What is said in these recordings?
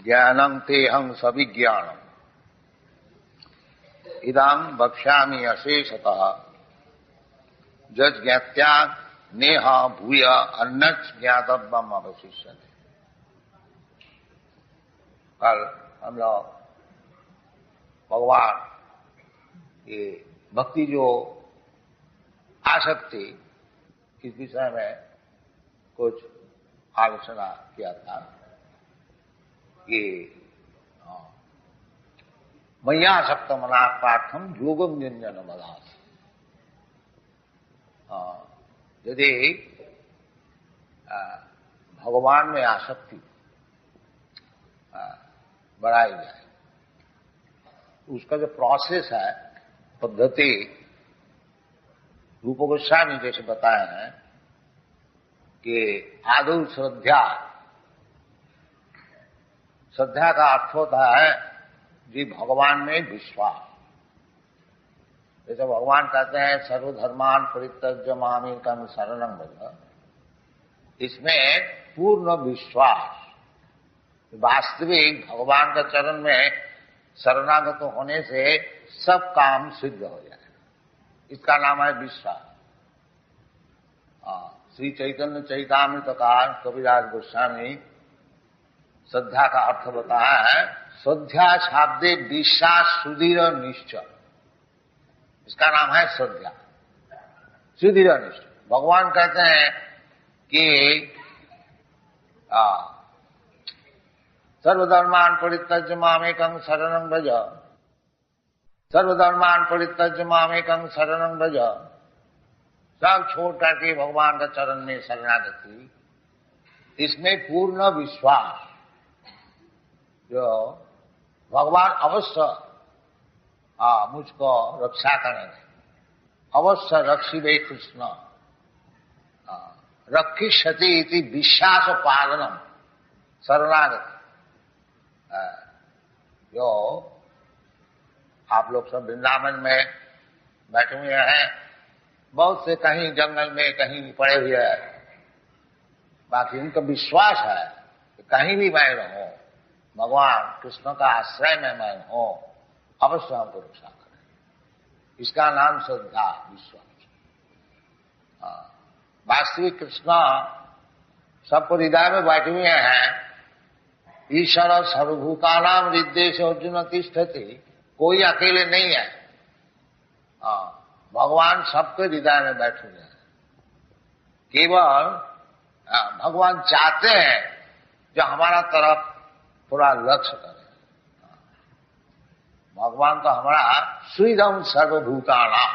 ज्ञानं तेहं सविज्ञानम् इदं वक्ष्यामि अशेषतः यज्ञात्या नेह भूय अन्यत् ज्ञातव्यम अवशिष्यते। कल हम लोग भगवान ये भक्ति जो आसक्ति इस विषय में कुछ आलोचना किया था कि मय्या सप्त मनापार्थम योगम निंजन मदास। यदि भगवान में आसक्ति बढ़ाई जाए तो उसका जो प्रोसेस है, पद्धति, रूप गोस्वामी जैसे बताए हैं कि आदौ श्रद्धा का अर्थ होता है जी भगवान में विश्वास। जैसे भगवान कहते हैं सर्वधर्मान परित्यज्य मामेकं शरणं व्रज, इसमें पूर्ण विश्वास, वास्तविक भगवान का चरण में शरणागत होने से सब काम सिद्ध हो जाए, इसका नाम है विश्वास। श्री चैतन्य चैतामृतकार कविराज गोस्वामी श्रद्धा का अर्थ बताया है, श्रद्धा शाब्दे विश्वास सुदृढ़ निश्चय, इसका नाम है श्रद्धा, सुदृढ़ निश्चय। भगवान कहते हैं कि सर्वधर्मान परित्यज्य मामेकं शरणं व्रज, सर्वधर्मान परित्यज्य मामेकं शरणं व्रज, सब छोड़ करके भगवान का चरण में शरणागति, इसमें पूर्ण विश्वास, जो भगवान अवश्य मुझको रक्षा करेंगे, अवश्य रक्षिबे कृष्ण, रक्षिष्यति इति विश्वास पालनम शरणागति। जो आप लोग सब वृंदावन में बैठे हुए हैं, बहुत से कहीं जंगल में कहीं पड़े हुए हैं, बाकी उनका विश्वास है कि कहीं भी मैं रहूं, भगवान कृष्ण का आश्रय में मैं हूं, अवश्य हमको रक्षा करें, इसका नाम श्रद्धा, विश्वास। वास्तविक कृष्ण सबको हृदय में बैठे हुए हैं। ईश्वर सर्वभूतानां हृदयेषु अर्जुन तिष्ठति, कोई अकेले नहीं है, भगवान सबके हृदय में बैठे हुए हैं। केवल भगवान चाहते हैं जो हमारा तरफ थोड़ा लक्ष्य करे। भगवान तो हमारा सुहृदं सर्वभूतानां,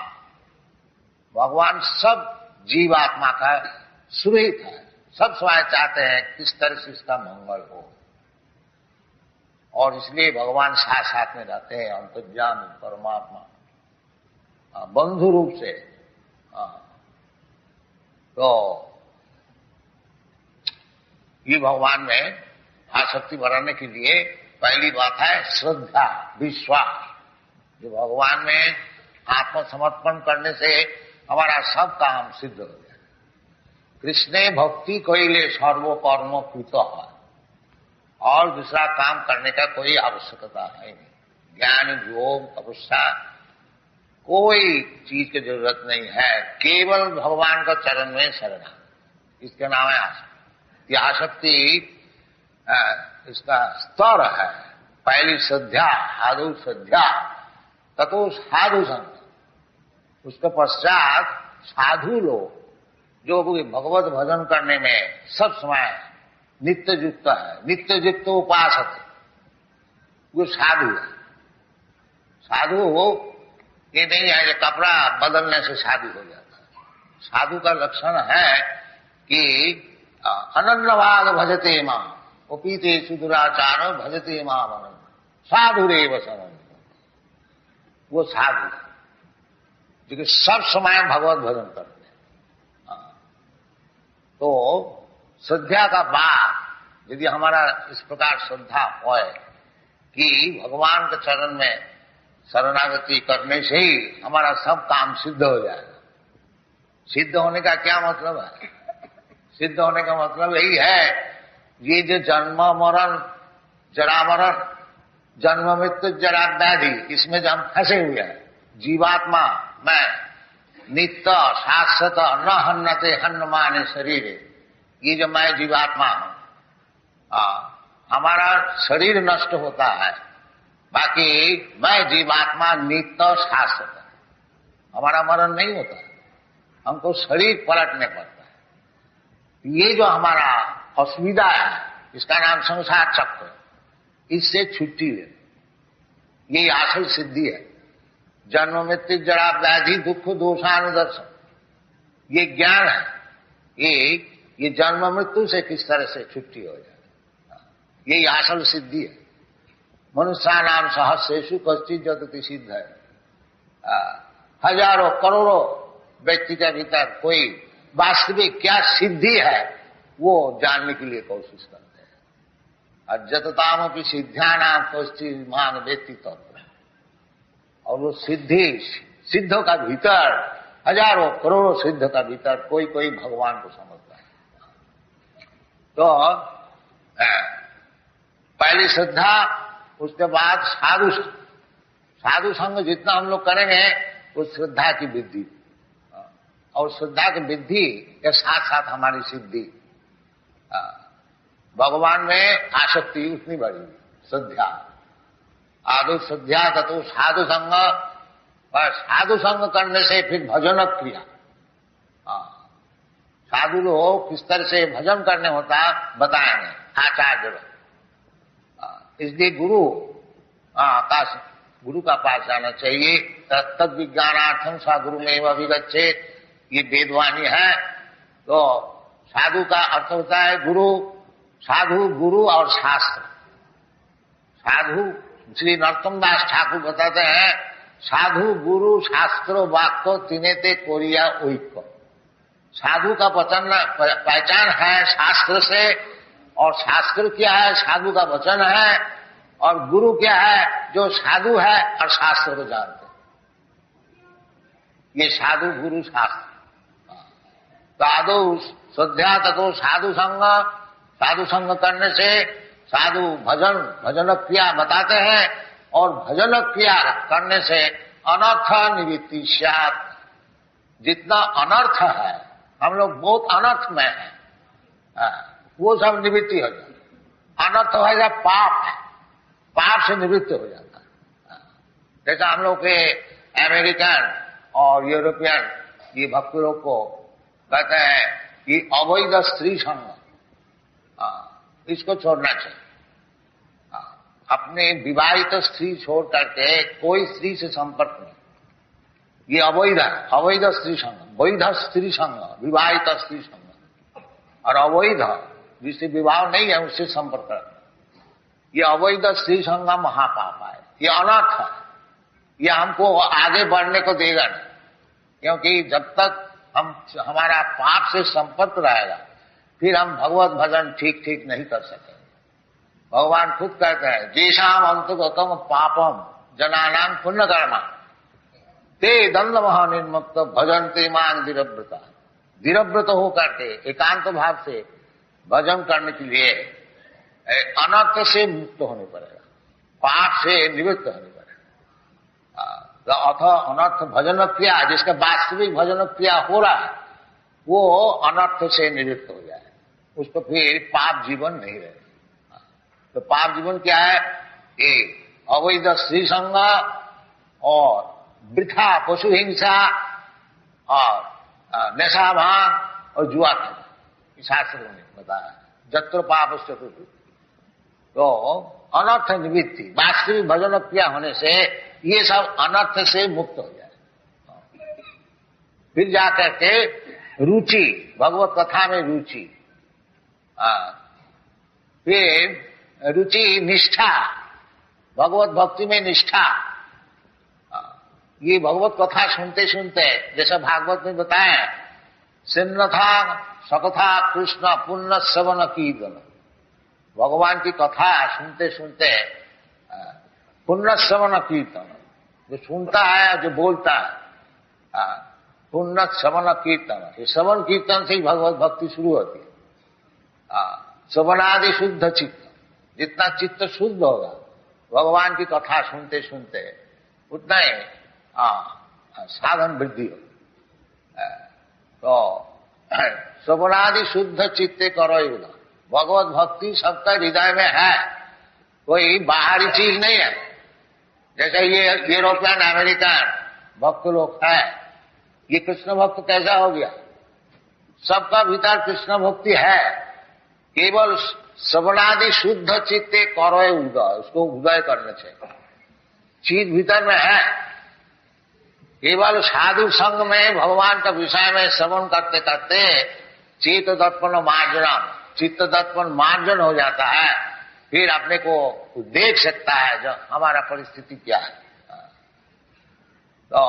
भगवान सब जीवात्मा का सुहृद है, सब समय चाहते हैं किस तरह से इसका मंगल हो, और इसलिए भगवान साथ साथ में रहते हैं, अंतर्यामी परमात्मा बंधु रूप से। तो ये भगवान में आसक्ति बढ़ाने के लिए पहली बात है श्रद्धा, विश्वास, जो भगवान में आत्मसमर्पण करने से हमारा सब काम सिद्ध हो जाए। कृष्णे भक्ति कइले सर्व कर्म कृत है, और दूसरा काम करने का कोई आवश्यकता है नहीं। ज्ञान, योग, तपस्या, कोई चीज की जरूरत नहीं है, केवल भगवान का चरण में शरणा, इसके नाम है आसक्ति। आसक्ति इसका स्तर है, पहली श्रद्धा, आदौ श्रद्धा, ततो साधु संग, उसके पश्चात साधु लोग जो भगवत भजन करने में सब समय नित्य युक्त है, नित्य युक्त उपासक, वो साधु है। साधु हो ये नहीं है कि कपड़ा बदलने से साधु हो जाता है। साधु का लक्षण है कि अनन्यभाग भजते मां, उपीते सुदुराचार भजते मां अनन्य, साधु रेव शरण, वो साधु है जो सब समय भगवत भजन करते हैं। तो श्रद्धा का बात, यदि हमारा इस प्रकार श्रद्धा हो कि भगवान के चरण में शरणागति करने से ही हमारा सब काम सिद्ध हो जाएगा। सिद्ध होने का क्या मतलब है? सिद्ध होने का मतलब यही है, ये जो जरा मरण, जन्म मृत्यु जरा व्याधि, इसमें जो हम फंसे हुए हैं, जीवात्मा मैं नित्य शाश्वत न हन्नते हन्न माने शरीर, ये जो मैं जीवात्मा हूं, हमारा शरीर नष्ट होता है, बाकी मैं जीवात्मा नित्य शाश्वत, हमारा मरण नहीं होता, हमको शरीर पलटने पड़ता है। ये जो हमारा असुविधा है, इसका नाम संसार चक्र, इससे छुट्टी है, यही असल सिद्धि है। जन्म मृत्यु जरा व्याधि दुख दोषानुदर्शन, ये ज्ञान है, ये जन्म मृत्यु से किस तरह से छुट्टी हो जाए, यही असल सिद्धि है। मनुष्य नाम सहस्रेषु कश्चित् जतति सिद्ध है। हजारों करोड़ों व्यक्ति के भीतर कोई वास्तविक क्या सिद्धि है वो जानने के लिए कोशिश करते हैं। और जतताम की सिद्धिया नाम कश्चित् मान व्यक्ति तत्व, और वो सिद्धों का भीतर, हजारों करोड़ों सिद्ध का भीतर कोई कोई भगवान को समझता है। तो पहली श्रद्धा, उसके बाद साधु संग जितना हम लोग करेंगे उस श्रद्धा की वृद्धि, और श्रद्धा की वृद्धि के साथ साथ हमारी सिद्धि, भगवान में आसक्ति उतनी बड़ी। श्रद्धा आदो श्रद्धा ततो साधु संग, और साधु संग करने से फिर भजन क्रिया, साधु लोग किस तरह से भजन करने होता बताएंगे आचार्य। इसलिए गुरु का पास जाना चाहिए। तद विज्ञानार्थम सा गुरु में अभिगच्छेत्, ये वेदवाणी है। तो साधु का अर्थ होता है गुरु, साधु गुरु और शास्त्र। साधु श्री नरोत्तम दास ठाकुर बताते हैं, साधु गुरु शास्त्र वाक्य तिनेते कोरिया ओइक्य। साधु का पहचान है शास्त्र से, और शास्त्र क्या है, साधु का वचन है, और गुरु क्या है, जो साधु है और शास्त्र को जानते हैं। ये साधु गुरु शास्त्र। साधु श्रद्धा ततो साधु संग, साधु संग करने से साधु भजन क्रिया बताते हैं, और भजन क्रिया करने से अनर्थ निवृत्ति स्यात्। जितना अनर्थ है, हम लोग बहुत अनर्थ में हैं, वो सब निवृत्ति हो जाता। अनर्थ हो जाए पाप से निवृत्त हो जाता है। जैसा हम लोग के अमेरिकन और यूरोपियन ये भक्त लोग को कहते हैं कि अवैध स्त्री संग, इसको छोड़ना चाहिए। अपने विवाहित स्त्री छोड़ करके कोई स्त्री से संपर्क नहीं, ये अवैध स्त्री संग। वैध स्त्री संग विवाहित स्त्री संग, और अवैध जिससे विवाह नहीं है उससे संपर्क रखना, ये अवैध स्त्री संग महापाप है, ये अनर्थ है। ये हमको आगे बढ़ने को देगा नहीं, क्योंकि जब तक हमारा पाप से संपर्क रहेगा फिर हम भगवत भजन ठीक नहीं कर सकेंगे। भगवान खुद कहते हैं, जेषाम अंतगतम पापम जनानां पुण्य कर्मा ते दंड महानिर्मुक्त भजन्ते मां धीरव्रता। धीरव्रत होकर के एकांत भाव से भजन करने के लिए अनर्थ से मुक्त होने पड़ेगा, पाप से निवृत्त होने पड़ेगा। अथ अनर्थ भजन क्रिया, जिसका वास्तविक भजन क्रिया हो रहा है वो अनर्थ से निवृत्त हो जाए, उसको फिर पाप जीवन नहीं रहेगा। तो पाप जीवन क्या है, अवैध स्त्री संग और वृथा पशु हिंसा और नशा भान और जुआ खेलना, शास्त्र ने बताया जत्र पाप चतुर्थ। तो अनर्थ निवृत्ति, वास्तविक भजन क्रिया होने से ये सब अनर्थ से मुक्त हो जाए। फिर जाकर के रुचि, भगवत कथा में रुचि, फिर रुचि निष्ठा, भगवत भक्ति में निष्ठा। ये भगवत कथा सुनते सुनते, जैसा भागवत में बताया, सिन्नथा सकथा कृष्ण पुण्य श्रवण कीर्तन। भगवान की कथा सुनते सुनते पुण्य श्रवण कीर्तन, जो सुनता है जो बोलता है, पुण्य श्रवण कीर्तन, ये श्रवण कीर्तन से ही भगवत भक्ति शुरू होती है। श्रवणादि शुद्ध चित्त, जितना चित्त शुद्ध होगा भगवान की कथा सुनते सुनते उतना ही साधन वृद्धि होगी। तो श्रवणादि शुद्ध चित्ते करो युद्ध। भगवत भक्ति सबका हृदय में है, कोई बाहरी चीज नहीं है। जैसे ये यूरोपियन अमेरिकन भक्त लोग है, ये कृष्ण भक्त कैसा हो गया? सबका भीतर कृष्ण भक्ति है, केवल श्रवणादि शुद्ध चित्ते करो उदय, उसको उदय करने चाहिए। चीज भीतर में है, केवल साधु संग में भगवान का विषय में श्रवण करते करते चित्त दर्पण मार्जन, चित्त दर्पण मार्जन हो जाता है, फिर अपने को देख सकता है जो हमारा परिस्थिति क्या है। तो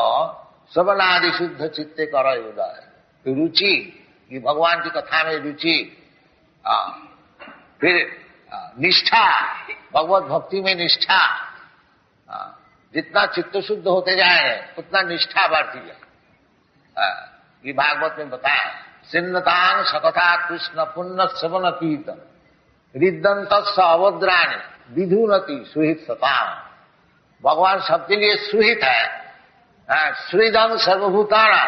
श्रवणादि शुद्ध चित्ते करो उदय, रुचि, ये भगवान की कथा में रुचि, फिर निष्ठा, भगवत भक्ति में निष्ठा। जितना चित्त शुद्ध होते जाएंगे उतना निष्ठा बढ़ती है। ये भागवत में बताया, सिन्नतान सकथा कृष्ण पुण्य श्रवण कीर्तन रिद्दंत अवद्राणी विधुनति सुहित सताम। भगवान सबके लिए सुहित है, श्रीदंग सर्वभूताना,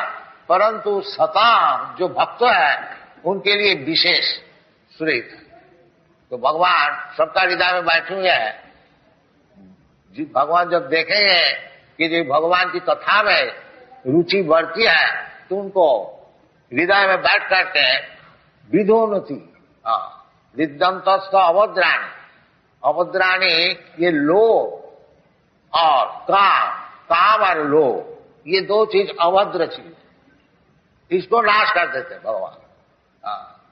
परंतु सताम जो भक्त है उनके लिए विशेष सुहित है। तो भगवान सबका हृदय में बैठे हुए हैं। भगवान जब देखेंगे कि जो भगवान की कथा में रुचि बढ़ती है तो उनको हृदय में बैठ करके विधोन्नति रिद्दंतस्थ अवद्राणी, अवद्राणी ये लोभ और काम और लोभ, ये दो चीज अभद्र चीज, इसको नाश कर देते भगवान।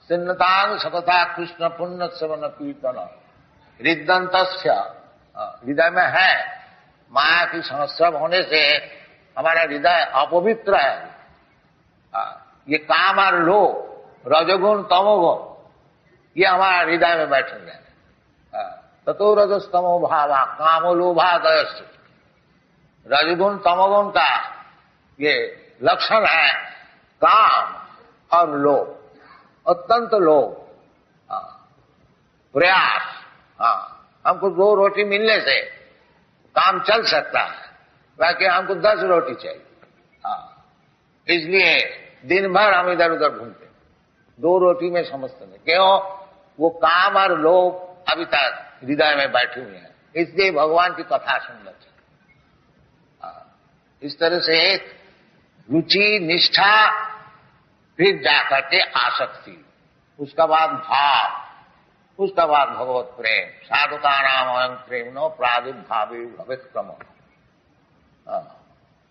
सिन्नतांग सकथा कृष्ण पुण्य श्रवण कीर्तन रिद्दंतस्य, हृदय में है, माया की समस्या होने से हमारा हृदय अपवित्र है। ये काम और लोभ, रजोगुण तमोगुण, ये हमारा हृदय में बैठेंगे। ततो रजस्तमो भावा कामो लोभादयस्य, रजगुण तमोगुण का ये लक्षण है काम और लोभ, अत्यंत लोभ, प्रयास। हमको 2 रोटी मिलने से काम चल सकता है, बाकी हमको 10 रोटी चाहिए। इसलिए दिन भर हम इधर उधर घूमते, 2 रोटी में समझते नहीं। क्यों? वो काम और लोभ अभी तक हृदय में बैठे हुए हैं, इसलिए भगवान की कथा सुनना चाहिए। इस तरह से रुचि, निष्ठा, फिर जाकर के आसक्ति, उसका बाद भाव, उसका बाद भगवत प्रेम। साधुका नाम अयं प्रेम नो प्रादुर्भावी भवित क्रम।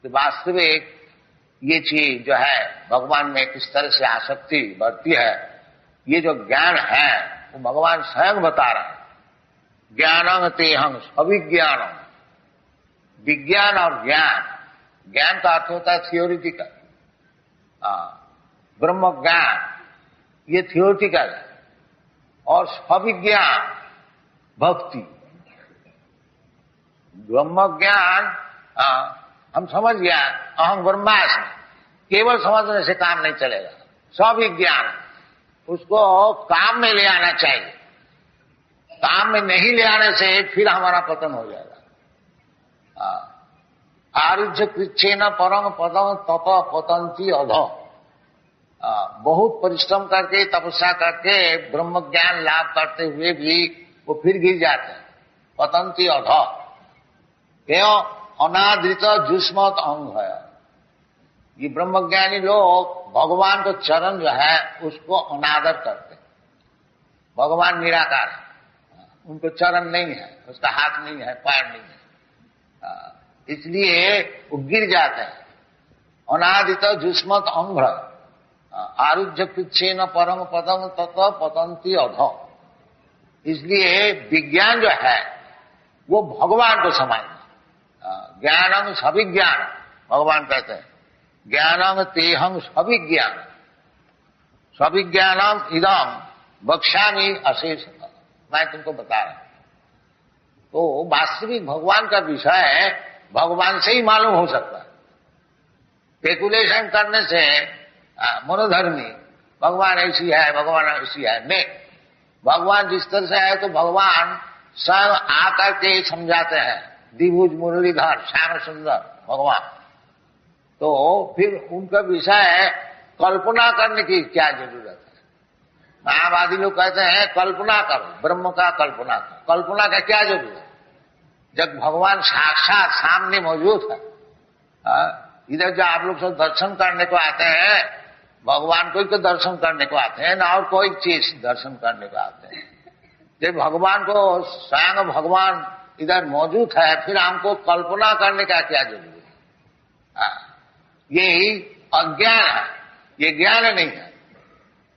तो वास्तविक ये चीज जो है भगवान में किस तरह से आसक्ति बढ़ती है, ये जो ज्ञान है वो भगवान स्वयं बता रहे हैं। ज्ञानंग तेहंग अभिज्ञानम, विज्ञान और ज्ञान, ज्ञान का अर्थ होता है थियोरिटिकल, ब्रह्म ज्ञान ये थियोरिटिकल है, और स्विज्ञान भक्ति। ब्रह्म ज्ञान हम समझ गया अहम ब्रह्मास्मि, केवल समझने से काम नहीं चलेगा। स्विज्ञान उसको काम में ले आना चाहिए, काम में नहीं ले आने से फिर हमारा पतन हो जाएगा। आरुज्य कृच्छेन परम पदम तप पतंती अधो, बहुत परिश्रम करके तपस्या करके ब्रह्म ज्ञान लाभ करते हुए भी वो फिर गिर जाते हैं, पतंती अधो। क्यों? अनादृत जुष्मत अंग है। ये ब्रह्मज्ञानी लोग भगवान को चरण जो है उसको अनादर करते हैं। भगवान निराकार है, उनको चरण नहीं है, उसका हाथ नहीं है, पैर नहीं है, इसलिए वो गिर जाते हैं। अनादित जुष्मत अंग आरुज्य कृच्छेन परम पदम तत्व पतंती अधो। इसलिए विज्ञान जो है वो भगवान को समझना। ज्ञानम सविज्ञान, भगवान कहते हैं ज्ञानम तेहं सविज्ञान, सविज्ञानम इदम बक्ष्यामि अशेष, मैं तुमको बता रहा हूं। तो वास्तविक भगवान का विषय भगवान से ही मालूम हो सकता है। स्पेकुलेशन करने से मनोधर्मी भगवान ऐसी है, भगवान ऐसी है, नहीं। भगवान जिस तरह से है तो भगवान स्वयं आकर के समझाते हैं, द्विभुज मुरलीधर श्याम सुंदर भगवान। तो फिर उनका विषय कल्पना करने की क्या जरूरत है? मायावादी लोग कहते हैं कल्पना करो, ब्रह्म का कल्पना करो। कल्पना का क्या जरूरत है जब भगवान साक्षात सामने मौजूद है? इधर जो आप लोग सब दर्शन करने को आते हैं, भगवान को ही तो दर्शन करने को आते हैं ना, और कोई चीज दर्शन करने को आते हैं। जब भगवान को स्वयं भगवान इधर मौजूद है, फिर हमको कल्पना करने का क्या जरूरत है? यही अज्ञान है, ये ज्ञान नहीं है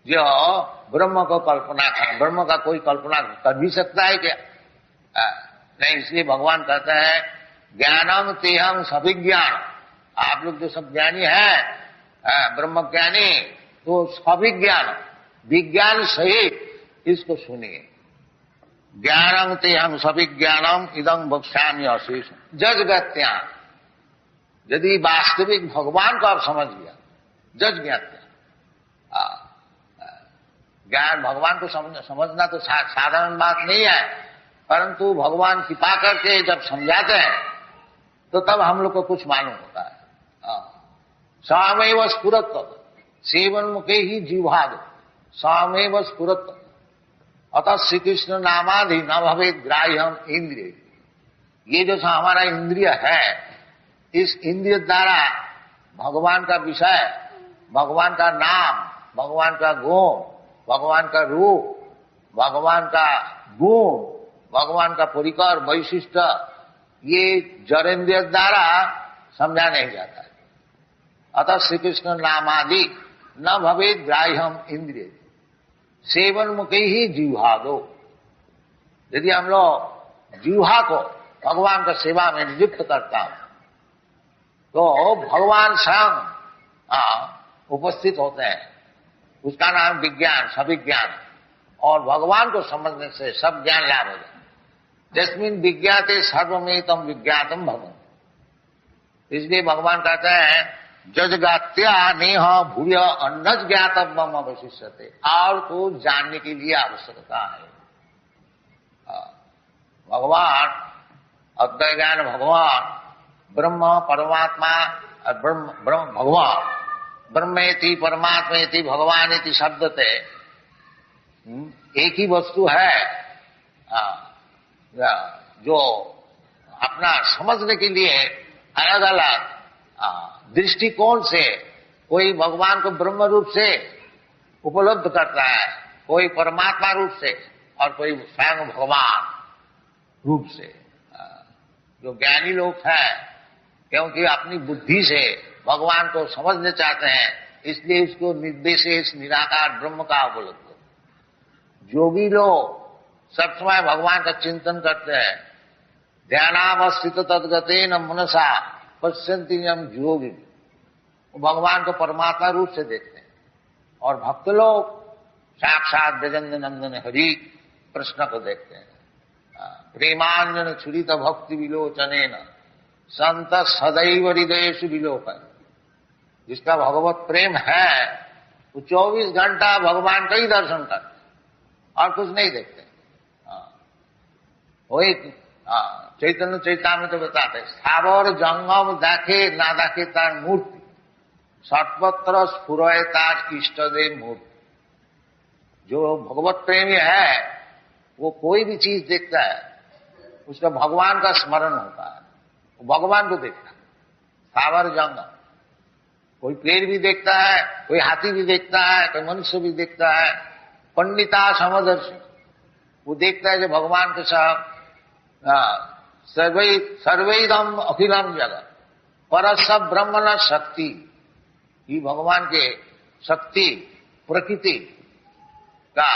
जो ब्रह्म को कल्पना कर। ब्रह्म का कोई कल्पना कर भी सकता है क्या? नहीं। इसलिए भगवान कहते हैं ज्ञानम तेहम सभिज्ञान। आप लोग जो सब ज्ञानी है, ब्रह्म ज्ञानी, तो सभिज्ञान, विज्ञान सहित इसको सुनिए। ज्ञानम तेहम सभिज्ञानम इदं वक्ष्यामि अशेष जजगत्या। यदि वास्तविक भगवान को आप समझ लिया, जज ज्ञात्या, ज्ञान भगवान को समझना तो साधारण बात नहीं है, परंतु भगवान कृपा करके जब समझाते हैं तो तब हम लोग को कुछ मालूम होता है। स्वामेव स्फुरत सेवन मुखे ही जीवाद स्वामेव स्फुरत। अतः श्री कृष्ण नामाधि न भवे ग्राह्यम इंद्रिय। ये जो हमारा इंद्रिय है, इस इंद्रिय द्वारा भगवान का विषय, भगवान का नाम, भगवान का गुण, भगवान का रूप, भगवान का गुण, भगवान का परिकर वैशिष्ट, ये जड़ेंद्रिय द्वारा समझा नहीं जाता है। अतः श्री कृष्ण नामादि न भवे ग्राह्यम इंद्रिय सेवन मुखे ही जीवा दो। यदि हम लोग जीवा को भगवान का सेवा में नियुक्त करता हूं तो भगवान स्वयं उपस्थित होते हैं। उसका नाम विज्ञान, सविज्ञान। और भगवान को समझने से सब ज्ञान लाभ हो जाए। जस्मिन विज्ञाते सर्वमेतम विज्ञातम भगवान। इसलिए भगवान कहते हैं जजगात्या नेह भूय अन्नज ज्ञातव्यम अवशिष्यते। और को जानने के लिए आवश्यकता है। भगवान अद्वैत ज्ञान, भगवान ब्रह्म परमात्मा, ब्रह्म भगवान ब्रह्मेति परमात्मेति भगवानेति शब्दते एक ही वस्तु है। जो अपना समझने के लिए अलग अलग दृष्टिकोण से कोई भगवान को ब्रह्म रूप से उपलब्ध करता है, कोई परमात्मा रूप से, और कोई स्वयं भगवान रूप से। जो ज्ञानी लोग हैं, क्योंकि अपनी बुद्धि से भगवान को समझना चाहते हैं, इसलिए उसको निर्देश निराकार ब्रह्म का उपलब्ध। योगी लोग सब समय भगवान का चिंतन करते हैं। ध्यानावस्थित तद्गतेन मनसा पश्यन्ति यं योगी। भगवान को परमात्मा रूप से देखते हैं। और भक्त लोग साक्षात ब्रजेंद्र नंदन हरि कृष्ण को देखते हैं। प्रेमांजन छुरित भक्ति विलोचनेन संत सदैव हृदयेषु विलोकन। जिसका भगवत प्रेम है वो 24 घंटा भगवान का ही दर्शन करते और कुछ नहीं देखते। वही चैतन्य चैतामृत तो बताते स्थावर जंगम देखे ना देखे तार मूर्ति सर्वत्र स्फुरय तार इष्टदेव मूर्ति। जो भगवत प्रेमी है वो कोई भी चीज देखता है, उसका भगवान का स्मरण होता है, वो भगवान को देखता है। स्थावर जंगम, कोई पेड़ भी देखता है, कोई हाथी भी देखता है, कोई मनुष्य भी देखता है। पंडिता समदर्शी, वो देखता है जो भगवान के साथ सर्वैदम अखिलम जगत परस ब्रह्मण शक्ति। ये भगवान के शक्ति प्रकृति का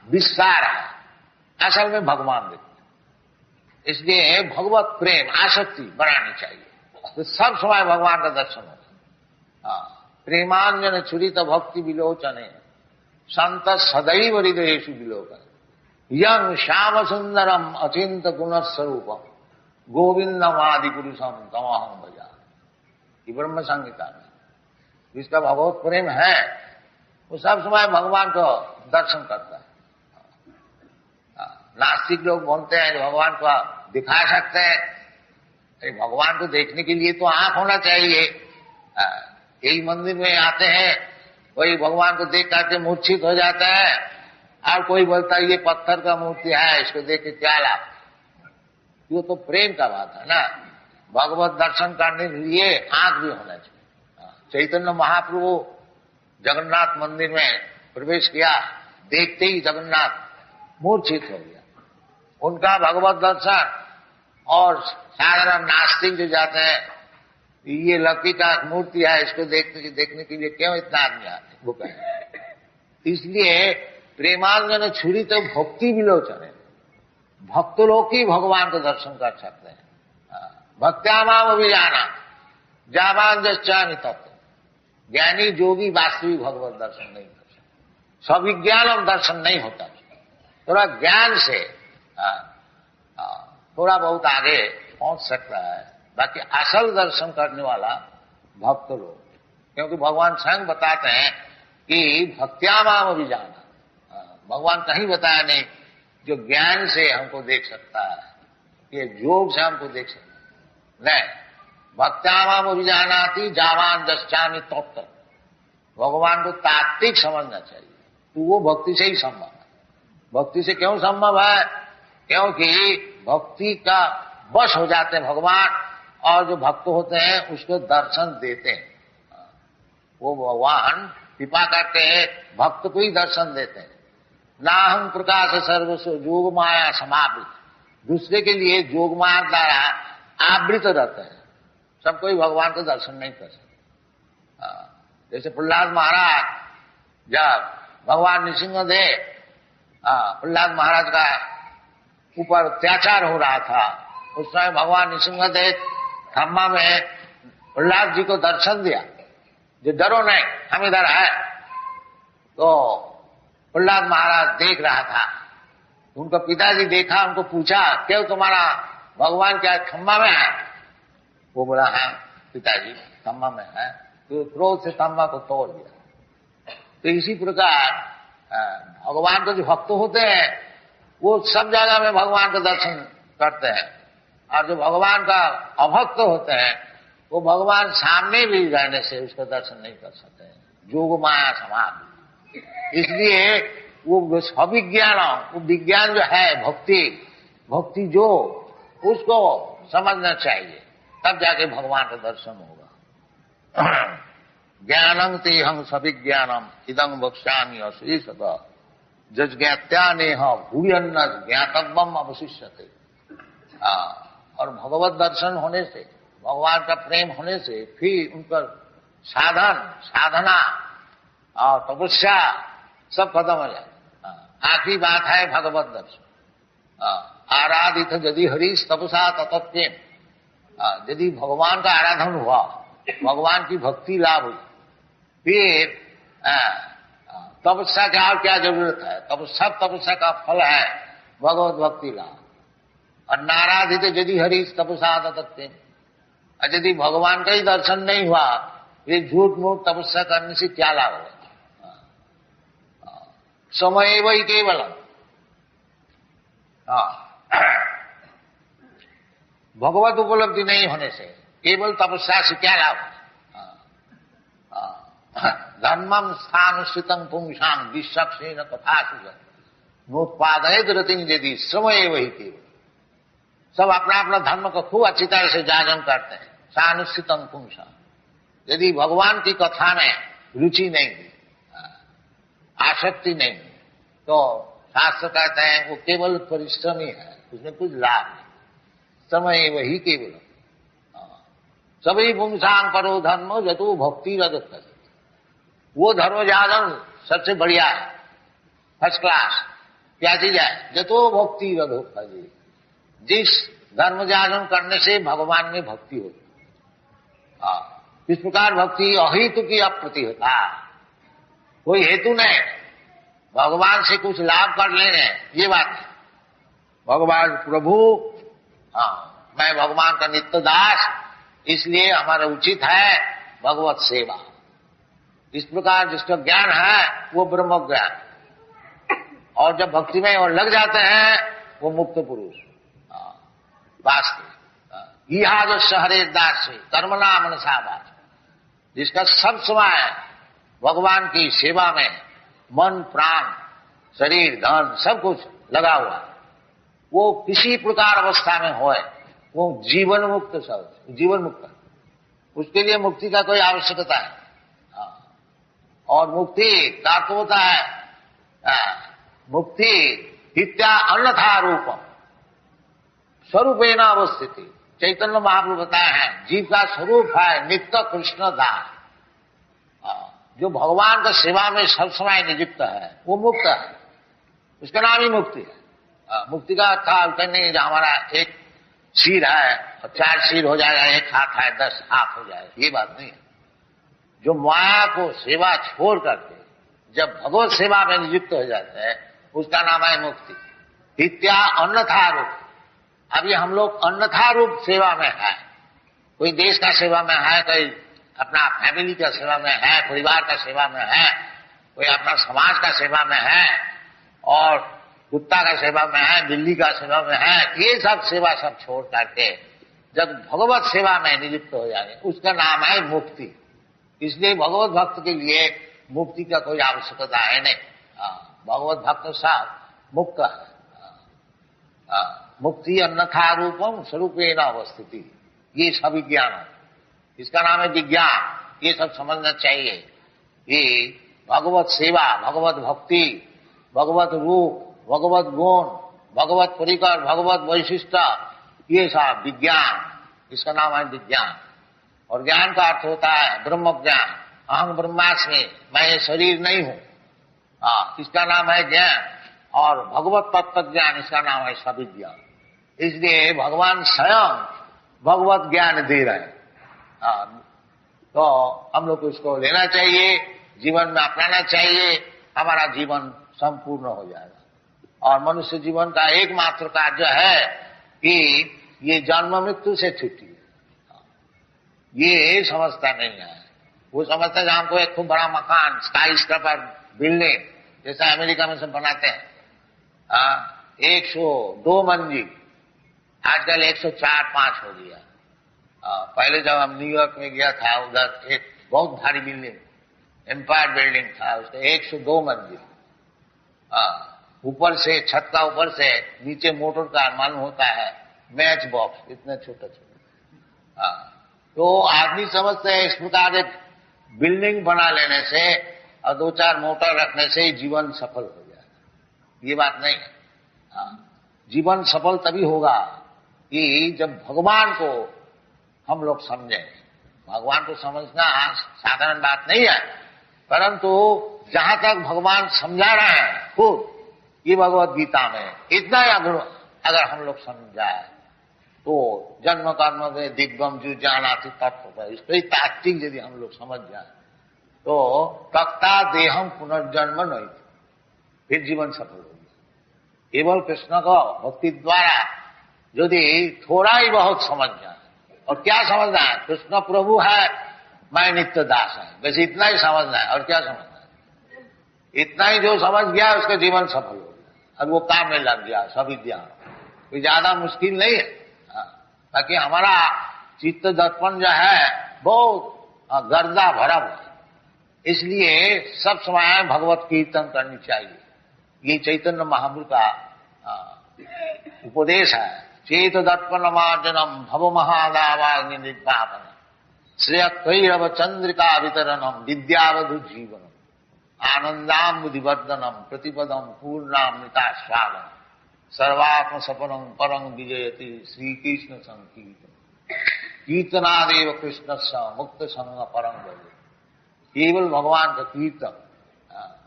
विस्तार है, असल में भगवान देखते। इसलिए भगवत प्रेम आसक्ति बढ़ानी चाहिए, तो सब समय भगवान का दर्शन होता। प्रेमांजन छुरित भक्ति विलोचने संत सदैव हृदयेषु विलोकन। यं श्याम सुंदरम अचिंत गुणस्वरूपम गोविंदम आदि पुरुषम तमहं भजा। ये ब्रह्म संहिता में जिसका भगवत प्रेम है वो सब समय भगवान को दर्शन करता है। नास्तिक लोग बोलते हैं भगवान को दिखा सकते हैं। भगवान को देखने के लिए तो आंख होना चाहिए। यही मंदिर में आते हैं, वही भगवान को देख करके मूर्छित हो जाता है, और कोई बोलता है ये पत्थर का मूर्ति है, इसको देख के क्या लाभ। वो तो प्रेम का बात है ना। भगवत दर्शन करने के लिए आंख भी होना चाहिए। चैतन्य महाप्रभु जगन्नाथ मंदिर में प्रवेश किया, देखते ही जगन्नाथ मूर्छित हो गया। उनका भगवत दर्शन, और साधारण नास्तिक जो जाते हैं, ये लकी का मूर्ति है, इसको देखने के लिए क्यों इतना आदमी आते, वो कहें। इसलिए प्रेमांगन छुरी तो भक्ति विलोचन है। भक्त लोग ही भगवान को दर्शन कर सकते हैं। भक्त्यामाम अभिजाना जावान जश्चामि तत्व। ज्ञानी जोगी वास्तविक भगवत दर्शन नहीं कर सकते। सविज्ञान और दर्शन नहीं होता। थोड़ा ज्ञान से थोड़ा बहुत आगे पहुंच सकता है, बाकी असल दर्शन करने वाला भक्त लोग। क्योंकि भगवान स्वयं बताते हैं कि भक्त्यामाम अभिजाना। भगवान कहीं बताया नहीं जो ज्ञान से हमको देख सकता है, ये योग से हमको देख सकता है। नहीं, भक्त्यामाम अभिजानाति जावान दश्चामि तत्व। भगवान को तात्विक समझना चाहिए, तो वो भक्ति से ही संभव है। भक्ति से क्यों संभव है? क्योंकि भक्ति का वश हो जाते हैं भगवान, और जो भक्त होते हैं उसको दर्शन देते हैं। वो भगवान कृपा करके भक्त को ही दर्शन देते हैं। नाहं प्रकाश सर्वस्व जोग माया समावृत। दूसरे के लिए जोग माया द्वारा आवृत रहते हैं, सब कोई भगवान को दर्शन नहीं कर सकते। जैसे प्रहलाद महाराज, जब भगवान नृसिंहदेव प्रहलाद महाराज का ऊपर अत्याचार हो रहा था, उस समय भगवान नृसिंहदेव खम्मा में प्रहलाद जी को दर्शन दिया, जो डरो नहीं, हम इधर है। तो प्रहलाद महाराज देख रहा था, उनका पिताजी देखा, उनको पूछा क्यों तुम्हारा भगवान क्या खम्मा में है? वो बोला है पिताजी खम्मा में है। तो क्रोध से खम्मा को तोड़ दिया। तो इसी प्रकार भगवान के जो भक्त होते हैं वो सब जगह में भगवान का दर्शन करते हैं, और जो भगवान का अभक्त होते हैं वो भगवान सामने भी रहने से उसका दर्शन नहीं कर सकते हैं। जोग माया समाधि। इसलिए वो अविज्ञान, वो विज्ञान जो है भक्ति जो, उसको समझना चाहिए, तब जाके भगवान का दर्शन होगा। ज्ञानं तेहं सविज्ञानम इदं वक्ष्यामि अशेषतः जज्ञात्या नेह भूयन्न ज्ञातव्यम अवशिष्यते। और भगवत दर्शन होने से, भगवान का प्रेम होने से फिर उनका साधना और तपस्या सब खत्म हो जाए। आखिरी बात है भगवत दर्शन। आराधित यदि हरीश तपसा तत्प्रेम। यदि भगवान का आराधन हुआ, भगवान की भक्ति लाभ हुई, फिर तपस्या का और क्या जरूरत है? सब तपस्या का फल है भगवत भक्ति लाभ। और नाराधित यदि हरीश तपसा तत्प्रेम। और यदि भगवान का ही दर्शन नहीं हुआ, ये झूठ मूठ तपस्या करने से क्या लाभ होगा? समय वही केवल भगवत उपलब्धि नहीं होने से केवल तपस्या से क्या लाभ? धर्मम स्थानुष्ठितं पुंसां विश्वक्षेण तथा नोत्पादयेत रतिं यदि समय वही केवल। सब अपना अपना धर्म को खूब अच्छी तरह से जागरण करते हैं। स्थानुष्ठितं पुंसां, यदि भगवान की कथा में रुचि नहीं हुई, आसक्ति नहीं, तो शास्त्र कहते हैं वो केवल परिश्रम ही है, उसमें कुछ लाभ नहीं। समय वही केवल। सभी पुंसांग करो धर्म जतो भक्ति रजत कर। वो धर्म जागरण सबसे बढ़िया है, फर्स्ट क्लास। क्या चीज है? जतो भक्ति रजो फजी। जिस धर्म जागरण करने से भगवान में भक्ति होती। इस प्रकार भक्ति अहेतु की अप्रतिहता, कोई हेतु नहीं, भगवान से कुछ लाभ कर लेने, ये बात नहीं। भगवान प्रभु, मैं भगवान का नित्य दास, इसलिए हमारा उचित है भगवत सेवा। इस प्रकार जिसका ज्ञान है वो ब्रह्म ज्ञान। और जब भक्ति में और लग जाते हैं वो मुक्त पुरुष वास्तव। इहादस्य हरे दास कर्मणा मनसा वाच, जिसका सब समय भगवान की सेवा में मन प्राण शरीर धन सब कुछ लगा हुआ है, वो किसी प्रकार अवस्था में होए वो जीवन मुक्त सब जीवन मुक्त, उसके लिए मुक्ति का कोई आवश्यकता है। और मुक्ति का अर्थ होता है मुक्ति इत्या अन्यथा रूपम स्वरूपेण अवस्थिति। चैतन्य महाप्रभु बताए हैं जीव का स्वरूप है नित्य कृष्ण दास, जो भगवान का सेवा में सब समय नियुक्त है वो मुक्त है, उसका नाम ही मुक्ति है। मुक्ति का अर्थ नहीं जो हमारा एक सिर है और 4 सिर हो जाएगा, एक हाथ है 10 हाथ हो जाएगा, ये बात नहीं है। जो माया को सेवा छोड़ करके जब भगवत सेवा में नियुक्त हो जाते हैं उसका नाम है मुक्ति। इत्या अन्यथा रूप। अभी हम लोग अन्यथा रूप सेवा में है, कोई देश का सेवा में है, कोई अपना फैमिली का सेवा में है, परिवार का सेवा में है, कोई अपना समाज का सेवा में है, और कुत्ता का सेवा में है, बिल्ली का सेवा में है। ये सब सेवा सब छोड़ करके जब भगवत सेवा में नियुक्त हो जाए उसका नाम है मुक्ति। इसलिए भगवत भक्त के लिए मुक्ति का कोई आवश्यकता है नहीं। भगवत भक्त साहब मुक्त है। मुक्ति अन्यथा रूपम स्वरूपेण अवस्थिति, ये सब विज्ञान है, इसका नाम है विज्ञान। ये सब समझना चाहिए। ये भगवत सेवा, भगवत भक्ति, भगवत रूप, भगवत गुण, भगवत परिकर, भगवत वैशिष्ट, ये सब विज्ञान, इसका नाम है विज्ञान। और ज्ञान का अर्थ होता है ब्रह्म ज्ञान। अहं ब्रह्मास्मि, मैं ये शरीर नहीं हूं, इसका नाम है ज्ञान। और भगवत तत्व ज्ञान, इसका नाम है सविज्ञान। इसलिए भगवान स्वयं भगवत ज्ञान दे रहे हैं। तो हम लोग को इसको लेना चाहिए, जीवन में अपनाना चाहिए, हमारा जीवन संपूर्ण हो जाएगा। और मनुष्य जीवन का एकमात्र कार्य है कि ये जन्म मृत्यु से छुट्टी है। ये समझता नहीं है, वो समझता है हमको एक खूब बड़ा मकान, स्काई स्क्रैपर बिल्डिंग जैसा अमेरिका में सब बनाते हैं, 102 मंजिल, आजकल 104-5 हो गया। पहले जब हम न्यूयॉर्क में गया था उधर एक बहुत भारी बिल्डिंग एम्पायर बिल्डिंग था, उसका 102 मंजिल, ऊपर से छत का ऊपर से नीचे मोटर का मालूम होता है मैच बॉक्स, इतना छोटा छोटा। तो आदमी समझते हैं इस प्रकार एक बिल्डिंग बना लेने से और 2-4 मोटर रखने से जीवन सफल हो जाएगा, ये बात नहीं है। जीवन सफल तभी होगा कि जब भगवान को हम लोग समझें। भगवान को समझना साधारण बात नहीं है, परंतु जहां तक भगवान समझा रहे हैं खुद ये भगवत गीता में, इतना अगर हम लोग समझ जाए तो जन्म कर्म में दिग्गम जो जानाति तत्व है, इसको तात्विक यदि हम लोग समझ जाए तो तक्ता देहम पुनर्जन्म नहीं, फिर जीवन सफल होगी। केवल कृष्ण को भक्ति द्वारा यदि थोड़ा ही बहुत समझ जाए, और क्या समझना है, कृष्ण प्रभु है, मैं नित्य दास है, बस इतना ही समझना है। और क्या समझना है, इतना ही जो समझ गया उसका जीवन सफल हो गया। अब वो काम में लग गया सविज्ञान, कोई ज्यादा मुश्किल नहीं है। ताकि हमारा चित्त दर्पण जो है बहुत गर्दा भरा हुआ है, इसलिए सब समय भगवत कीर्तन करनी चाहिए। ये चैतन्य महाप्रभु का उपदेश है। चेत दर्पण मार्जनम भव महादावाग्नि निर्वापन श्रेय कैरव चंद्रिका वितरणम विद्यावधु जीवनम आनंदाम्बुधिवर्धनम प्रतिपदम पूर्णामृता स्वागम सर्वात्म सपनम परम विजयति श्री कृष्ण संकीर्तन कीर्तनादेव कृष्ण मुक्त संग परम भजे। केवल भगवान का कीर्तन,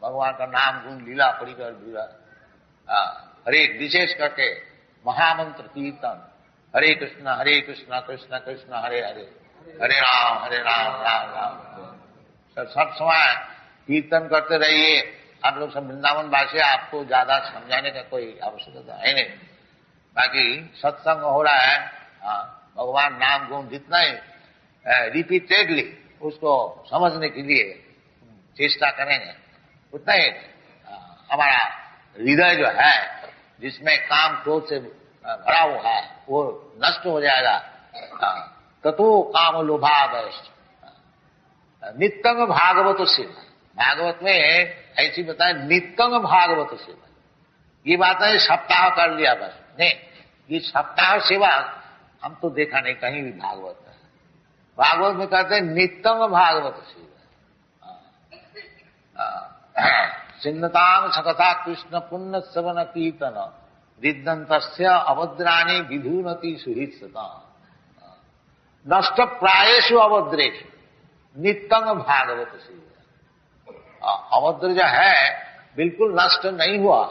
भगवान का नाम गुण लीला परिकर हरे विशेष करके महामंत्र कीर्तन, हरे कृष्ण कृष्ण कृष्ण हरे हरे, हरे राम राम राम। सब समय कीर्तन करते रहिए। आप लोग सब वृंदावन वासी, आपको ज्यादा समझाने का कोई आवश्यकता है नहीं। बाकी सत्संग हो रहा है, भगवान नाम गुण जितना ही रिपीटेडली उसको समझने के लिए चेष्टा करेंगे उतना ही हमारा हृदय जो है जिसमें काम क्रोध से भरा हुआ है वो नष्ट हो जाएगा। ततो काम लोभादश्च नित्यंग भागवत सेवा। भागवत में ऐसी बताए नित्यंग भागवत सेवा। ये बात है सप्ताह कर लिया बस नहीं, ये सप्ताह सेवा हम तो देखा नहीं कहीं भी भागवत में। भागवत में कहते हैं नित्यंग भागवत सेवा। सिन्नतांग सकथा कृष्ण पुण्य सवन कीर्तन रिद्धंतस्य अभद्राणी विधुनति सुहित्सता नष्ट प्रायेषु अभद्रेषु नित्यंग भागवत सेवा। अभद्र जो है बिल्कुल नष्ट नहीं हुआ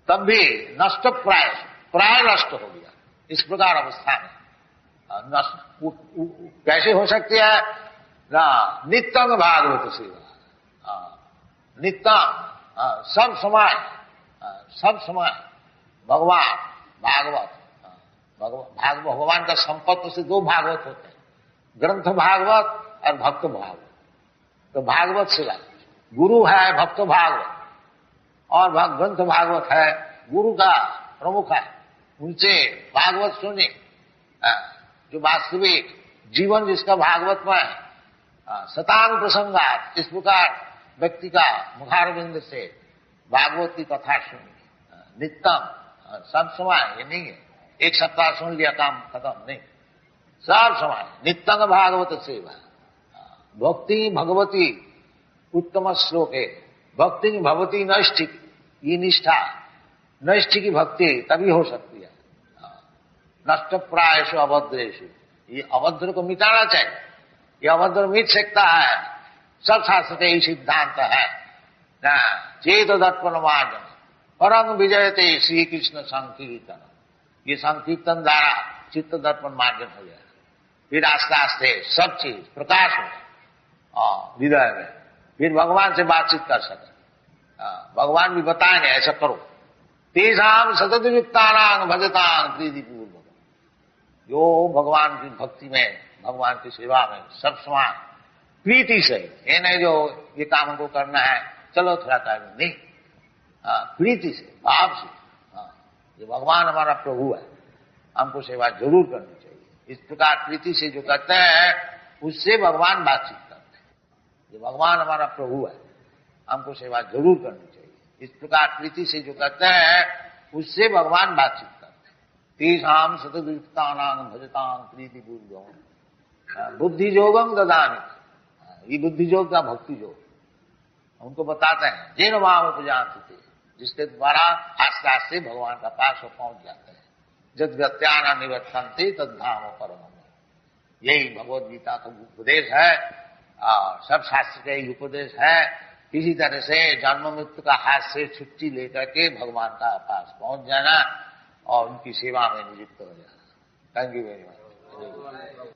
तब भी नष्ट प्राय नष्ट हो गया। इस प्रकार अवस्था में नष्ट कैसे हो सकती है ना? नित्यंग भागवत सेवा। नित्यंग सब समय भगवान भागवत भगवान का संपत्ति से दो भागवत होते हैं, ग्रंथ भागवत और भक्त भागवत। तो भागवत सेवा गुरु है भक्त भागवत और ग्रंथ भागवत है गुरु का प्रमुख है। उनसे भागवत सुने जो वास्तविक जीवन जिसका भागवत में शतांग प्रसंगात इस प्रकार व्यक्ति का मुखारविंद से भागवत की कथा सुनी नित्यम सब समय। ये नहीं है एक सप्ताह सुन लिया काम खत्म, नहीं, सब समय नित्यंग भागवत सेवा। भक्ति भगवती उत्तम श्लोक है। भक्ति भगवती नैष्ठिक, ये निष्ठा नैष्ठिक की भक्ति तभी हो सकती है। नष्ट प्रायेषु अभद्रेषु, ये अभद्र को मिटाना चाहिए। ये अभद्र मिट सकता है, सब शास्त्र का यही सिद्धांत है। चेत दर्पण मार्जन परम विजयते श्री कृष्ण संकीर्तन। ये संकीर्तन द्वारा चित्त दर्पण मार्जन हो जाए, फिर आस्ते आस्ते सब चीज प्रकाश हो हृदय में, फिर भगवान से बातचीत कर सके। भगवान भी बताएंगे ऐसा करो। तेषाम सतत युक्तानां भजतां प्रीतिपूर्वक। जो भगवान की भक्ति में भगवान की सेवा में सब समान प्रीति से, ये नहीं जो ये काम हमको करना है चलो थोड़ा टाइम, नहीं, प्रीति से भाव से। ये भगवान हमारा प्रभु है, हमको सेवा जरूर करनी चाहिए। इस प्रकार प्रीति से जो करते हैं उससे भगवान बातचीत करते हैं। ये भगवान हमारा प्रभु है, हमको सेवा जरूर करनी चाहिए। इस प्रकार प्रीति से जो करते हैं उससे भगवान बातचीत करते हैं। तेषाम सततयुक्तानां भजतां प्रीतिपूर्वकम् बुद्धि योगम ददामि। ये बुद्धि योग का भक्ति योग उनको बताते हैं। जेन भाव उपजाते, जिसके द्वारा आस्ते आस्ते भगवान का पास पहुंच जाते हैं। जद गत्याना निवर्तन्ते तद्धाम परम। यही भगवद गीता का उपदेश है और सब शास्त्र का यही उपदेश है। किसी तरह से जन्म मृत्यु का हाथ से छुट्टी लेकर के भगवान का पास पहुंच जाना और उनकी सेवा में नियुक्त हो जाना। Thank you very much.